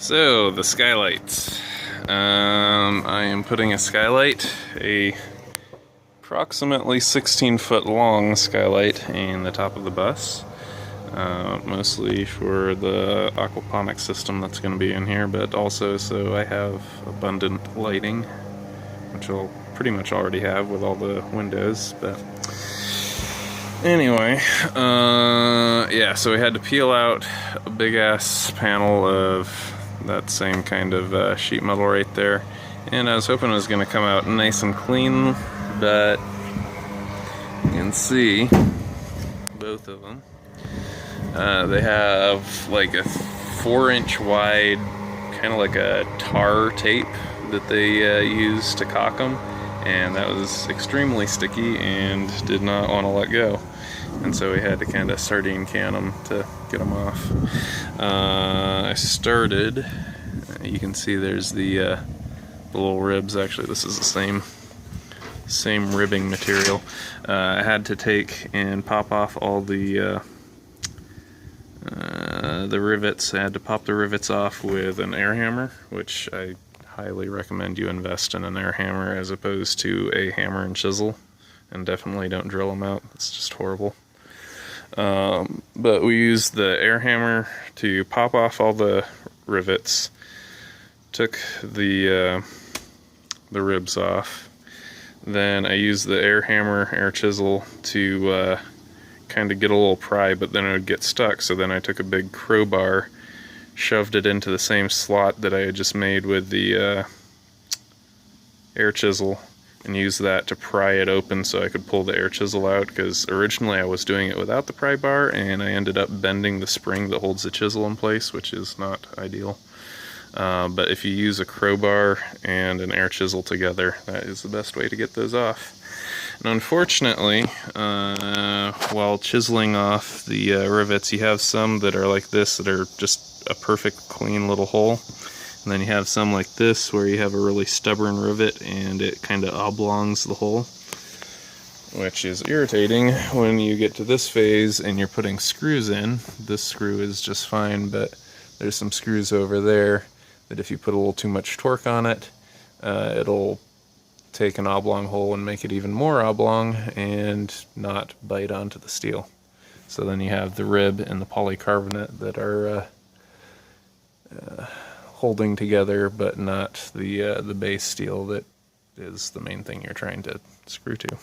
So, the skylights. I am putting a skylight, a approximately 16-foot long skylight, in the top of the bus. Mostly for the aquaponics system that's going to be in here, but also so I have abundant lighting, which I'll pretty much already have with all the windows, but anyway, yeah, so we had to peel out a big ass panel of that same kind of sheet metal right there, and I was hoping it was going to come out nice and clean, but you can see both of them. They have like a 4-inch wide, kind of like a tar tape that they use to caulk them, and that was extremely sticky and did not want to let go, and so we had to kind of sardine can them to get them off. I started, you can see there's the little ribs. Actually, this is the same ribbing material. I had to take and pop off all the rivets. I had to pop the rivets off with an air hammer, which I highly recommend you invest in an air hammer as opposed to a hammer and chisel, and definitely don't drill them out. It's just horrible. But we used the air hammer to pop off all the rivets, took the ribs off, then I used the air chisel to kind of get a little pry, but then it would get stuck, so then I took a big crowbar, shoved it into the same slot that I had just made with the air chisel, and used that to pry it open so I could pull the air chisel out, because originally I was doing it without the pry bar, and I ended up bending the spring that holds the chisel in place, which is not ideal. But if you use a crowbar and an air chisel together, that is the best way to get those off. And unfortunately, while chiseling off the rivets, you have some that are like this that are just a perfect clean little hole, and then you have some like this where you have a really stubborn rivet and it kind of oblongs the hole, which is irritating when you get to this phase and you're putting screws in. This screw is just fine, but there's some screws over there that if you put a little too much torque on it, it'll take an oblong hole and make it even more oblong and not bite onto the steel. So then you have the rib and the polycarbonate that are holding together, but not the base steel that is the main thing you're trying to screw to.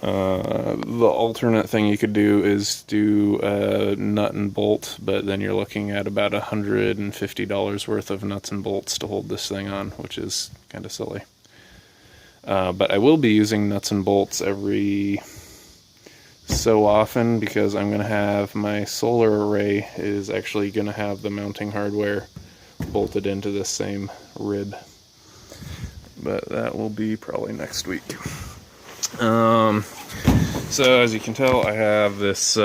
The alternate thing you could do is do a nut and bolt, but then you're looking at about $150 worth of nuts and bolts to hold this thing on, which is kind of silly. But I will be using nuts and bolts every so often, because I'm going to have my solar array is actually going to have the mounting hardware bolted into this same rib. But that will be probably next week. So as you can tell, I have this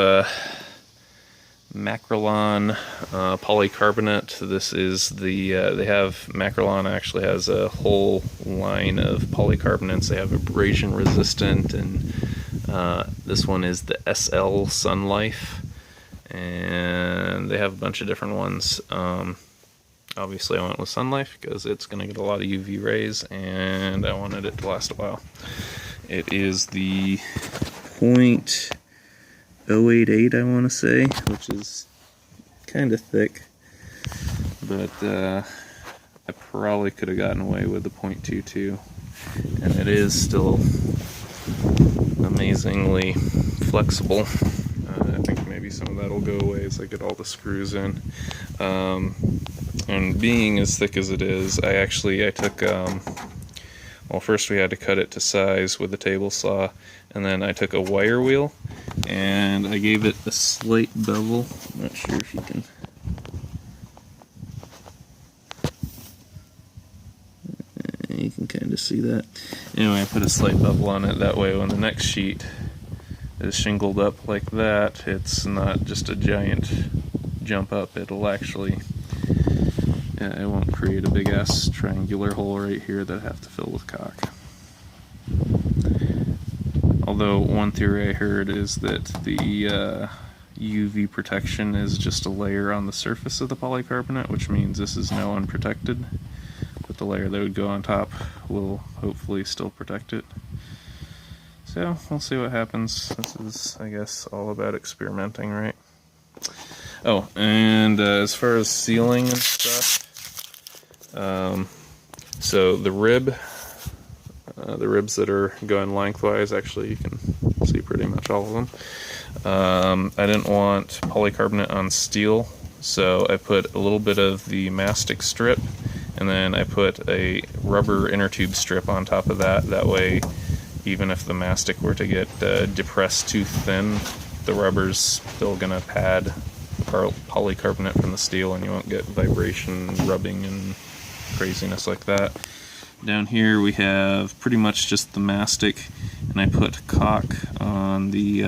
Macrolon polycarbonate. This is the Macrolon actually has a whole line of polycarbonates. They have abrasion resistant, and this one is the SL Sun Life, and they have a bunch of different ones. Obviously I went with Sun Life because it's going to get a lot of UV rays and I wanted it to last a while. It is the .088, I want to say, which is kind of thick, but I probably could have gotten away with the .22, and it is still amazingly flexible. I think maybe some of that will go away as I get all the screws in. And being as thick as it is, I took, well, first we had to cut it to size with a table saw, and then I took a wire wheel and I gave it a slight bevel. I'm not sure if you can. You can kind of see that. Anyway, I put a slight bevel on it, that way when the next sheet is shingled up like that, it's not just a giant jump up. It'll actually, it won't create a big ass triangular hole right here that I have to fill with caulk. Although one theory I heard is that the UV protection is just a layer on the surface of the polycarbonate, which means this is now unprotected, but the layer that would go on top will hopefully still protect it. So we'll see what happens. This is, I guess, all about experimenting, right? Oh, and as far as sealing and stuff, so the ribs that are going lengthwise, actually you can see pretty much all of them. I didn't want polycarbonate on steel, so I put a little bit of the mastic strip, and then I put a rubber inner tube strip on top of that. That way, even if the mastic were to get depressed too thin, the rubber's still going to pad the polycarbonate from the steel, and you won't get vibration, rubbing, and craziness like that. Down here we have pretty much just the mastic, and I put caulk on the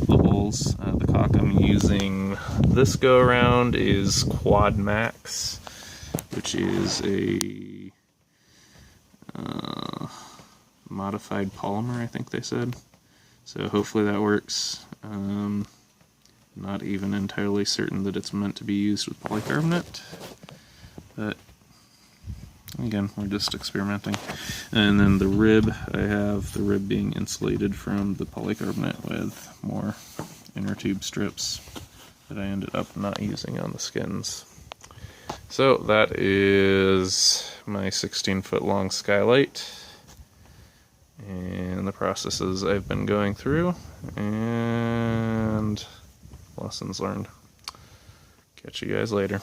holes. The caulk I'm using this go around is Quad Max, which is a modified polymer, I think they said. So hopefully that works. Not even entirely certain that it's meant to be used with polycarbonate, but again, we're just experimenting. And then the rib, I have the rib being insulated from the polycarbonate with more inner tube strips that I ended up not using on the skins. So that is my 16-foot long skylight and the processes I've been going through and lessons learned. Catch you guys later.